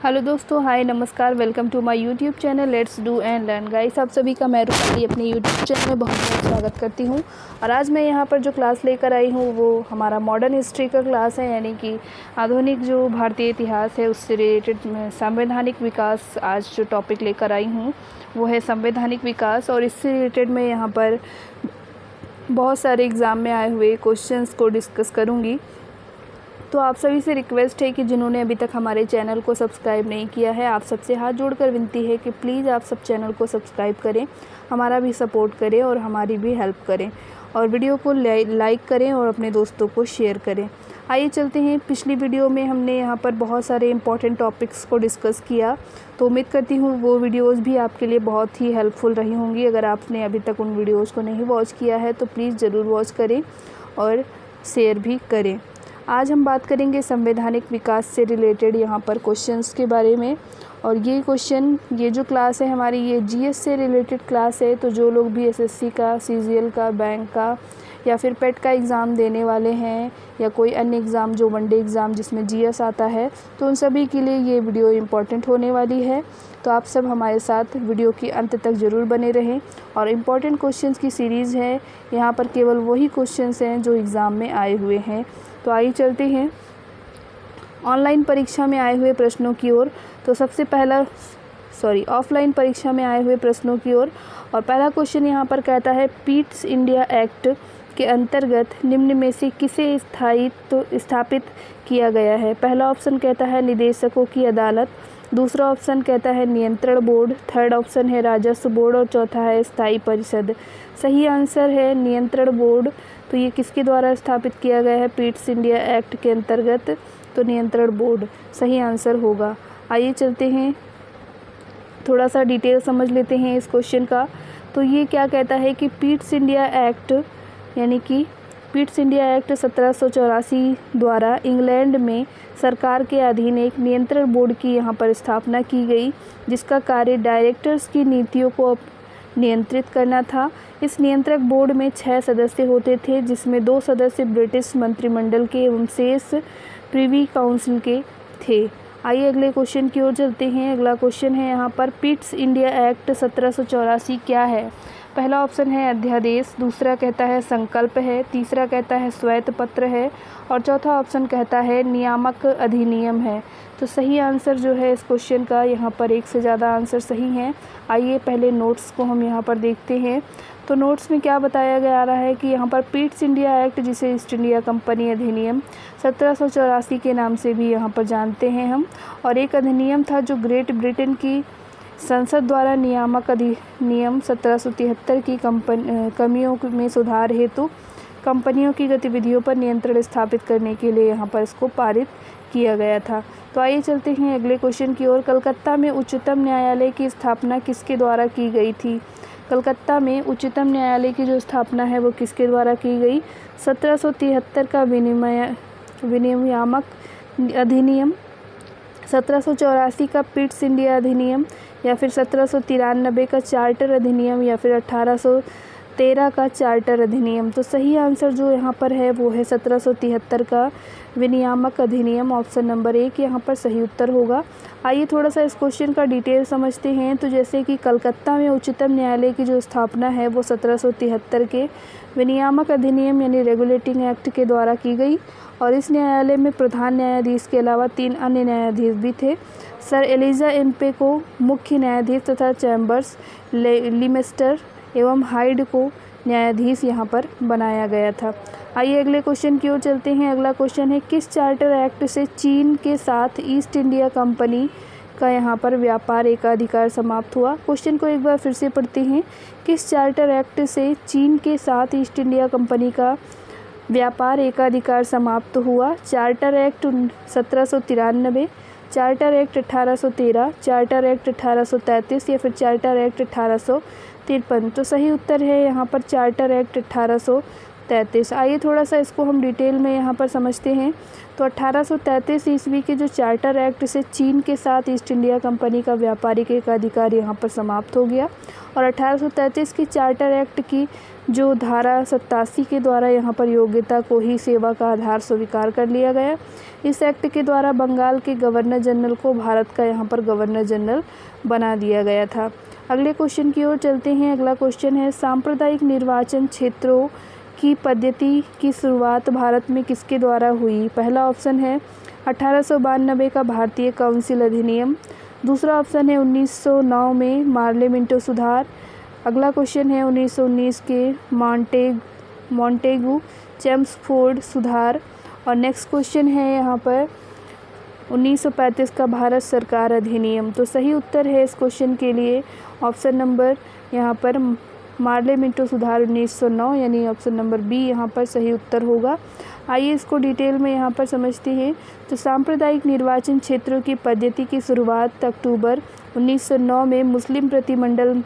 Hello दोस्तों, hi नमस्कार, welcome to my YouTube channel let's do and learn. Guys, आप सभी का मैं रूपाली अपने यूट्यूब चैनल में बहुत बहुत स्वागत करती हूं। और आज मैं यहां पर जो क्लास लेकर आई हूं वो हमारा मॉडर्न हिस्ट्री का क्लास है, यानी कि आधुनिक जो भारतीय इतिहास है उससे रिलेटेड संवैधानिक विकास। आज जो टॉपिक लेकर आई हूँ वो है संवैधानिक विकास, और इससे रिलेटेड मैं यहाँ पर बहुत सारे एग्ज़ाम में आए हुए क्वेश्चंस को डिस्कस करूँगी। तो आप सभी से रिक्वेस्ट है कि जिन्होंने अभी तक हमारे चैनल को सब्सक्राइब नहीं किया है, आप सबसे हाथ जोड़कर विनती है कि प्लीज़ आप सब चैनल को सब्सक्राइब करें, हमारा भी सपोर्ट करें और हमारी भी हेल्प करें, और वीडियो को लाइक करें और अपने दोस्तों को शेयर करें। आइए चलते हैं। पिछली वीडियो में हमने यहाँ पर बहुत सारे इंपॉर्टेंट टॉपिक्स को डिस्कस किया, तो उम्मीद करती हूँ वो वीडियोज़ भी आपके लिए बहुत ही हेल्पफुल रही होंगी। अगर आपने अभी तक उन वीडियोज़ को नहीं वॉच किया है तो प्लीज़ ज़रूर वॉच करें और शेयर भी करें। आज हम बात करेंगे संवैधानिक विकास से रिलेटेड यहाँ पर क्वेश्चंस के बारे में। और ये जो क्लास है हमारी, ये जीएस से रिलेटेड क्लास है। तो जो लोग भी एसएससी का, सीजीएल का, बैंक का या फिर पेट का एग्ज़ाम देने वाले हैं, या कोई अन्य एग्ज़ाम जो वनडे एग्ज़ाम जिसमें जीएस आता है, तो उन सभी के लिए ये वीडियो इम्पॉर्टेंट होने वाली है। तो आप सब हमारे साथ वीडियो के अंत तक ज़रूर बने रहें। और इम्पॉर्टेंट क्वेश्चंस की सीरीज़ है, यहाँ पर केवल वही क्वेश्चंस हैं जो एग्ज़ाम में आए हुए हैं। तो आइए चलते हैं ऑनलाइन परीक्षा में आए हुए प्रश्नों की ओर। तो सबसे पहला ऑफलाइन परीक्षा में आए हुए प्रश्नों की ओर। और पहला क्वेश्चन यहाँ पर कहता है, पीट्स इंडिया एक्ट के अंतर्गत निम्न में से किसे स्थापित किया गया है। पहला ऑप्शन कहता है निदेशकों की अदालत, दूसरा ऑप्शन कहता है नियंत्रण बोर्ड, थर्ड ऑप्शन है राजस्व बोर्ड और चौथा है स्थायी परिषद। सही आंसर है नियंत्रण बोर्ड। तो ये किसके द्वारा स्थापित किया गया है पीट्स इंडिया एक्ट के अंतर्गत? तो नियंत्रण बोर्ड सही आंसर होगा। आइए चलते हैं, थोड़ा सा डिटेल समझ लेते हैं इस क्वेश्चन का। तो ये क्या कहता है कि पीट्स इंडिया एक्ट, यानी कि पीट्स इंडिया एक्ट 1784 द्वारा इंग्लैंड में सरकार के अधीन एक नियंत्रण बोर्ड की यहाँ पर स्थापना की गई, जिसका कार्य डायरेक्टर्स की नीतियों को नियंत्रित करना था। इस नियंत्रक बोर्ड में 6 सदस्य होते थे, जिसमें 2 सदस्य ब्रिटिश मंत्रिमंडल के एवं शेष प्रिवी काउंसिल के थे। आइए अगले क्वेश्चन की ओर चलते हैं। अगला क्वेश्चन है यहाँ पर, पीट्स इंडिया एक्ट 1784 क्या है? पहला ऑप्शन है अध्यादेश, दूसरा कहता है संकल्प है, तीसरा कहता है श्वेत पत्र है और चौथा ऑप्शन कहता है नियामक अधिनियम है। तो सही आंसर जो है इस क्वेश्चन का, यहाँ पर एक से ज़्यादा आंसर सही हैं। आइए पहले नोट्स को हम यहाँ पर देखते हैं। तो नोट्स में क्या बताया गया रहा है कि यहाँ पर पीट्स इंडिया एक्ट, जिसे ईस्ट इंडिया कंपनी अधिनियम 1784 के नाम से भी यहाँ पर जानते हैं हम, और एक अधिनियम था जो ग्रेट ब्रिटेन की संसद द्वारा नियामक अधिनियम 1773 की कमियों में सुधार हेतु कंपनियों की गतिविधियों पर नियंत्रण स्थापित करने के लिए यहाँ पर इसको पारित किया गया था। तो आइए चलते हैं अगले क्वेश्चन की ओर। कलकत्ता में उच्चतम न्यायालय की स्थापना किसके द्वारा की गई थी? कलकत्ता में उच्चतम न्यायालय की जो स्थापना है वो किसके द्वारा की गई? 1773 का विनियामक अधिनियम, 1784 का पीट्स इंडिया अधिनियम, या फिर 1793 का चार्टर अधिनियम, या फिर 1813 का चार्टर अधिनियम। तो सही आंसर जो यहाँ पर है वो है 1773 का विनियामक अधिनियम। ऑप्शन नंबर 1 यहाँ पर सही उत्तर होगा। आइए थोड़ा सा इस क्वेश्चन का डिटेल समझते हैं। तो जैसे कि कलकत्ता में उच्चतम न्यायालय की जो स्थापना है वो 1773 के विनियामक अधिनियम यानी रेगुलेटिंग एक्ट के द्वारा की गई, और इस न्यायालय में प्रधान न्यायाधीश के अलावा 3 अन्य न्यायाधीश भी थे। सर एलिजा एम्पे को मुख्य न्यायाधीश तथा चैम्बर्स, लिमेस्टर एवं हाइड को न्यायाधीश यहाँ पर बनाया गया था। आइए अगले क्वेश्चन की ओर चलते हैं। अगला क्वेश्चन है, किस चार्टर एक्ट से चीन के साथ ईस्ट इंडिया कंपनी का यहाँ पर व्यापार एकाधिकार समाप्त हुआ? क्वेश्चन को एक बार फिर से पढ़ते हैं। किस चार्टर एक्ट से चीन के साथ ईस्ट इंडिया कंपनी का व्यापार एकाधिकार समाप्त हुआ? Charter act 1793, charter act 1813, charter act 1833 या फिर चार्टर एक्ट 1853। तो सही उत्तर है यहाँ पर चार्टर एक्ट 1833। आइए थोड़ा सा इसको हम डिटेल में यहाँ पर समझते हैं। तो 1833 ईस्वी के जो चार्टर एक्ट से चीन के साथ ईस्ट इंडिया कंपनी का व्यापारिक एकाधिकार यहाँ पर समाप्त हो गया और 1833 की चार्टर एक्ट की जो धारा 87 के द्वारा यहाँ पर योग्यता को ही सेवा का आधार स्वीकार कर लिया गया। इस एक्ट के द्वारा बंगाल के गवर्नर जनरल को भारत का यहाँ पर गवर्नर जनरल बना दिया गया था। अगले क्वेश्चन की ओर चलते हैं। अगला क्वेश्चन है, सांप्रदायिक निर्वाचन क्षेत्रों की पद्धति की शुरुआत भारत में किसके द्वारा हुई? पहला ऑप्शन है 1892 का भारतीय काउंसिल अधिनियम। दूसरा ऑप्शन है 1909 में मार्ले मिंटो सुधार। अगला क्वेश्चन है 1919 के मॉन्टेगू चेम्सफोर्ड सुधार। और नेक्स्ट क्वेश्चन है यहाँ पर 1935 का भारत सरकार अधिनियम। तो सही उत्तर है इस क्वेश्चन के लिए ऑप्शन नंबर यहाँ पर मार्ले मिंटो सुधार 1909, यानी ऑप्शन नंबर बी यहाँ पर सही उत्तर होगा। आइए इसको डिटेल में यहाँ पर समझते हैं। तो सांप्रदायिक निर्वाचन क्षेत्रों की पद्धति की शुरुआत अक्टूबर 1909 में मुस्लिम प्रतिमंडल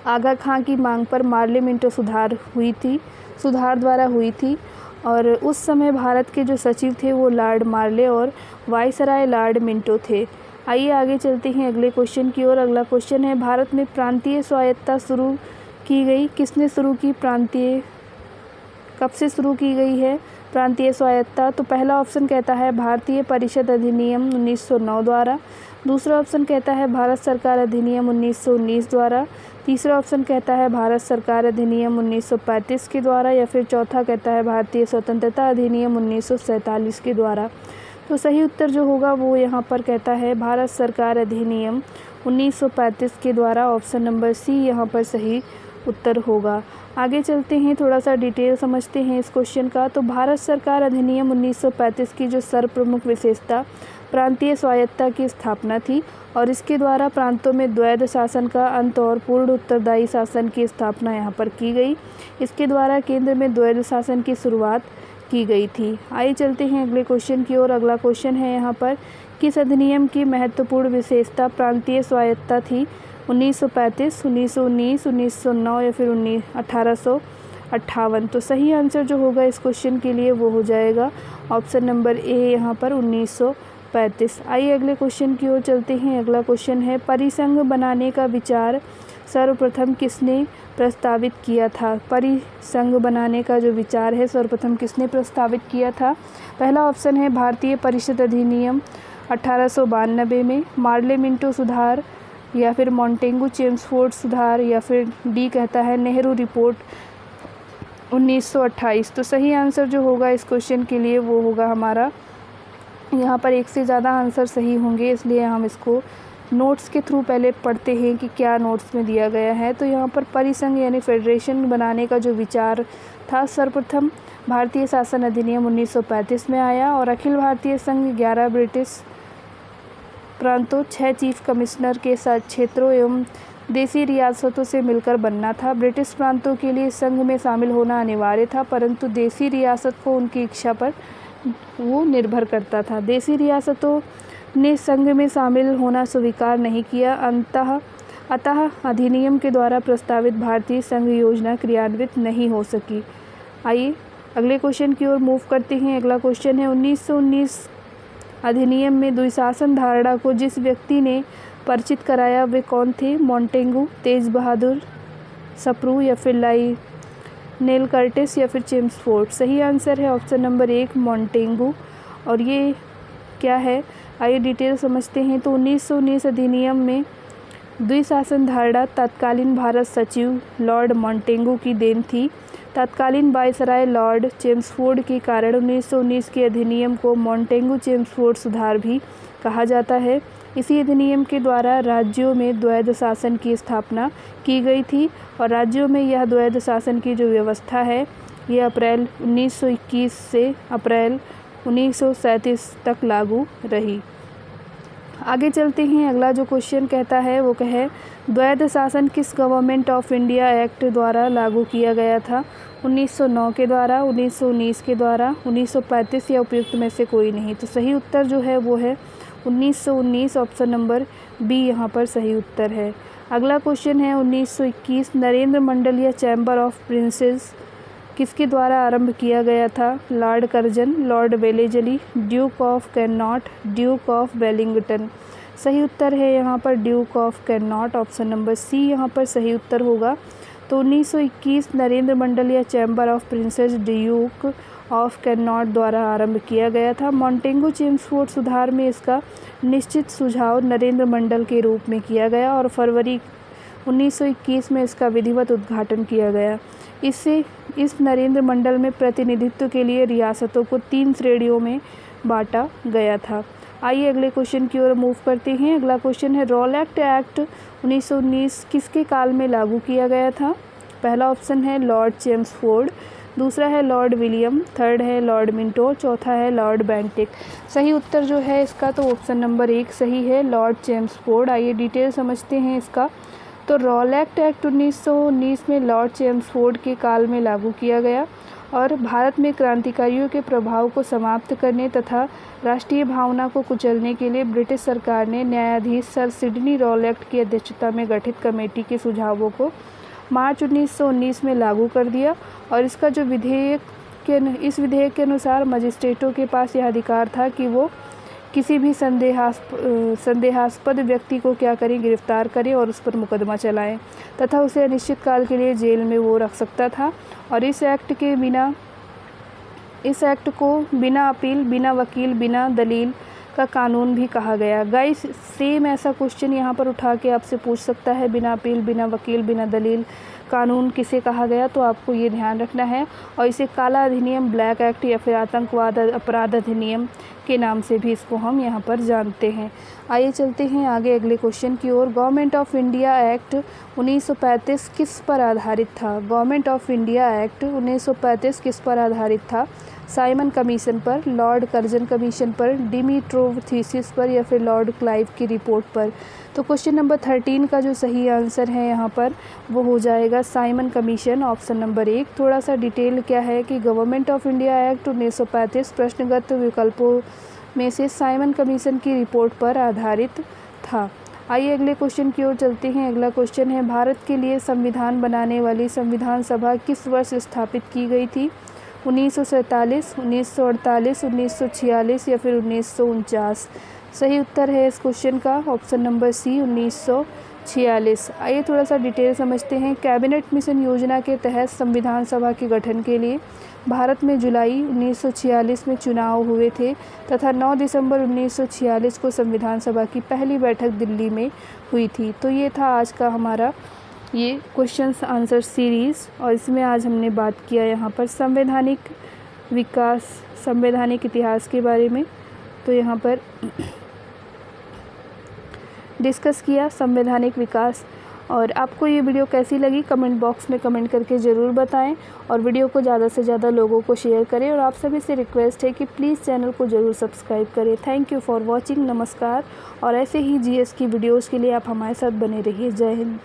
आगा खां की मांग पर मार्ले मिंटो सुधार द्वारा हुई थी और उस समय भारत के जो सचिव थे वो लॉर्ड मार्ले और वायसराय लॉर्ड मिंटो थे। आइए आगे चलते हैं अगले क्वेश्चन की ओर। अगला क्वेश्चन है, भारत में प्रांतीय स्वायत्तता शुरू की गई, किसने शुरू की? कब से शुरू की गई है प्रांतीय स्वायत्तता? तो पहला ऑप्शन कहता है भारतीय परिषद अधिनियम 1909 द्वारा। दूसरा ऑप्शन कहता है भारत सरकार अधिनियम 1919 द्वारा। तीसरा ऑप्शन कहता है भारत सरकार अधिनियम 1935 के द्वारा, या फिर चौथा कहता है भारतीय स्वतंत्रता अधिनियम 1947 के द्वारा। तो सही उत्तर जो होगा वो यहाँ पर कहता है भारत सरकार अधिनियम 1935 के द्वारा। ऑप्शन नंबर सी यहाँ पर सही उत्तर होगा। आगे चलते हैं, थोड़ा सा डिटेल समझते हैं इस क्वेश्चन का। तो भारत सरकार अधिनियम 1935 की जो सर्वप्रमुख विशेषता प्रांतीय स्वायत्तता की स्थापना थी और इसके द्वारा प्रांतों में द्वैध शासन का अंत और पूर्ण उत्तरदायी शासन की स्थापना यहाँ पर की गई। इसके द्वारा केंद्र में द्वैध शासन की शुरुआत की गई थी। आइए चलते हैं अगले क्वेश्चन की ओर। अगला क्वेश्चन है यहाँ पर, किस अधिनियम की महत्वपूर्ण विशेषता प्रांतीय स्वायत्तता थी? 1935, 1919, 1909 या फिर 1858। तो सही आंसर जो होगा इस क्वेश्चन के लिए वो हो जाएगा ऑप्शन नंबर ए यहाँ पर 1935। आइए अगले क्वेश्चन की ओर चलते हैं। अगला क्वेश्चन है, परिसंघ बनाने का विचार सर्वप्रथम किसने प्रस्तावित किया था? परिसंघ बनाने का जो विचार है सर्वप्रथम किसने प्रस्तावित किया था? पहला ऑप्शन है भारतीय परिषद अधिनियम 1892 में, मार्ले मिंटो सुधार, या फिर मॉन्टेगू चेम्सफोर्ड सुधार, या फिर डी कहता है नेहरू रिपोर्ट 1928। तो सही आंसर जो होगा इस क्वेश्चन के लिए वो होगा हमारा, यहाँ पर एक से ज़्यादा आंसर सही होंगे, इसलिए हम इसको नोट्स के थ्रू पहले पढ़ते हैं कि क्या नोट्स में दिया गया है। तो यहाँ पर परिसंघ यानी फेडरेशन बनाने का जो विचार था सर्वप्रथम भारतीय शासन अधिनियम 1935 में आया और अखिल भारतीय संघ 11 ब्रिटिश प्रांतों, 6 चीफ कमिश्नर के साथ क्षेत्रों एवं देसी रियासतों से मिलकर बनना था। ब्रिटिश प्रांतों के लिए संघ में शामिल होना अनिवार्य था, परंतु देसी रियासत को उनकी इच्छा पर वो निर्भर करता था। देसी रियासतों ने संघ में शामिल होना स्वीकार नहीं किया। अतः अधिनियम के द्वारा प्रस्तावित भारतीय संघ योजना क्रियान्वित नहीं हो सकी। आइए अगले क्वेश्चन की ओर मूव करते हैं। अगला क्वेश्चन है, 1919 अधिनियम में द्विशासन धारणा को जिस व्यक्ति ने परिचित कराया वे कौन थे? मॉन्टेगू, तेज बहादुर सप्रू, या फिर लायनेल कर्टिस, या फिर चेम्सफोर्ड। सही आंसर है ऑप्शन नंबर 1 मॉन्टेगू। और ये क्या है आइए डिटेल समझते हैं। तो 1919 अधिनियम में द्विशासन धारणा तत्कालीन भारत सचिव लॉर्ड मॉन्टेगू की देन थी। तत्कालीन वायसराय लॉर्ड चेम्सफोर्ड के कारण 1919 के अधिनियम को मॉन्टेगू चेम्सफोर्ड सुधार भी कहा जाता है। इसी अधिनियम के द्वारा राज्यों में द्वैध शासन की स्थापना की गई थी और राज्यों में यह द्वैध शासन की जो व्यवस्था है ये अप्रैल 1921 से अप्रैल 1937 तक लागू रही। आगे चलते हैं। अगला जो क्वेश्चन कहता है वो कहे, द्वैध शासन किस गवर्नमेंट ऑफ इंडिया एक्ट द्वारा लागू किया गया था? 1909 के द्वारा, 1919 के द्वारा, 1935 या उपयुक्त में से कोई नहीं। तो सही उत्तर जो है वो है 1919, ऑप्शन नंबर बी यहाँ पर सही उत्तर है। अगला क्वेश्चन है 1921 नरेंद्र मंडल या चैम्बर ऑफ प्रिंसेस किसके द्वारा आरंभ किया गया था? Lord Curzon, Lord Wellesley, Duke of Connaught, Duke of Wellington. सही उत्तर है यहाँ पर Duke of Connaught, option number C यहाँ पर सही उत्तर होगा। तो 1921 नरेंद्र मंडल या chamber of princess Duke of cannot द्वारा आरंभ किया गया था। मॉन्टेगो चेम्सफोर्ड सुधार में इसका निश्चित सुझाव नरेंद्र मंडल के रूप में किया गया और फरवरी 1921 में इसका विधिवत उद्घाटन किया गया। इस नरेंद्र मंडल में प्रतिनिधित्व के लिए रियासतों को 3 श्रेणियों में बांटा गया था। आइए अगले क्वेश्चन की ओर मूव करते हैं। अगला क्वेश्चन है रॉलेट एक्ट 1919 किसके काल में लागू किया गया था? पहला ऑप्शन है लॉर्ड चेम्सफोर्ड, दूसरा है लॉर्ड विलियम, थर्ड है लॉर्ड मिंटो, चौथा है लॉर्ड बेंटिक। सही उत्तर जो है इसका तो ऑप्शन नंबर 1 सही है, लॉर्ड चेम्सफोर्ड। आइए डिटेल समझते हैं इसका। तो रॉलेट एक्ट 1919 में लॉर्ड चेम्सफोर्ड के काल में लागू किया गया और भारत में क्रांतिकारियों के प्रभाव को समाप्त करने तथा राष्ट्रीय भावना को कुचलने के लिए ब्रिटिश सरकार ने न्यायाधीश सर सिडनी रॉलेट की अध्यक्षता में गठित कमेटी के सुझावों को मार्च 1919 में लागू कर दिया। और इसका जो इस विधेयक के अनुसार मजिस्ट्रेटों के पास यह अधिकार था कि वो किसी भी संदेहास्पद व्यक्ति को क्या करें, गिरफ्तार करें और उस पर मुकदमा चलाएं तथा उसे अनिश्चित काल के लिए जेल में वो रख सकता था। और इस एक्ट को बिना अपील, बिना वकील, बिना दलील का कानून भी कहा गया। गाइस सेम ऐसा क्वेश्चन यहाँ पर उठा के आपसे पूछ सकता है, बिना अपील, बिना वकील, बिना दलील कानून किसे कहा गया? तो आपको ये ध्यान रखना है। और इसे काला अधिनियम, ब्लैक एक्ट या फिर आतंकवाद अपराध अधिनियम के नाम से भी इसको हम यहाँ पर जानते हैं। आइए चलते हैं आगे अगले क्वेश्चन की ओर। गवर्नमेंट ऑफ इंडिया एक्ट 1935 किस पर आधारित था? गवर्नमेंट ऑफ इंडिया एक्ट 1935 किस पर आधारित था? साइमन कमीशन पर, लॉर्ड कर्जन कमीशन पर, डिमिट्रोव थीसिस पर या फिर लॉर्ड क्लाइव की रिपोर्ट पर? तो क्वेश्चन नंबर 13 का जो सही आंसर है यहाँ पर वो हो जाएगा साइमन कमीशन, ऑप्शन नंबर 1। थोड़ा सा डिटेल क्या है कि गवर्नमेंट ऑफ इंडिया एक्ट 1935 प्रश्नगत विकल्पों में से साइमन कमीशन की रिपोर्ट पर आधारित था। आइए अगले क्वेश्चन की ओर चलते हैं। अगला क्वेश्चन है भारत के लिए संविधान बनाने वाली संविधान सभा किस वर्ष स्थापित की गई थी? 1947, 1948, 1946 या फिर 1949? सही उत्तर है इस क्वेश्चन का ऑप्शन नंबर सी, 1946। आइए थोड़ा सा डिटेल समझते हैं। कैबिनेट मिशन योजना के तहत संविधान सभा के गठन के लिए भारत में जुलाई 1946 में चुनाव हुए थे तथा 9 दिसंबर 1946 को संविधान सभा की पहली बैठक दिल्ली में हुई थी। तो ये था आज का हमारा ये क्वेश्चंस आंसर सीरीज़ और इसमें आज हमने बात किया यहाँ पर संवैधानिक विकास, संवैधानिक इतिहास के बारे में। तो यहाँ पर डिस्कस किया संवैधानिक विकास। और आपको ये वीडियो कैसी लगी कमेंट बॉक्स में कमेंट करके ज़रूर बताएं और वीडियो को ज़्यादा से ज़्यादा लोगों को शेयर करें। और आप सभी से रिक्वेस्ट है कि प्लीज़ चैनल को ज़रूर सब्सक्राइब करें। थैंक यू फॉर वॉचिंग, नमस्कार। और ऐसे ही जीएस की वीडियोज़ के लिए आप हमारे साथ बने रहिए। जय हिंद।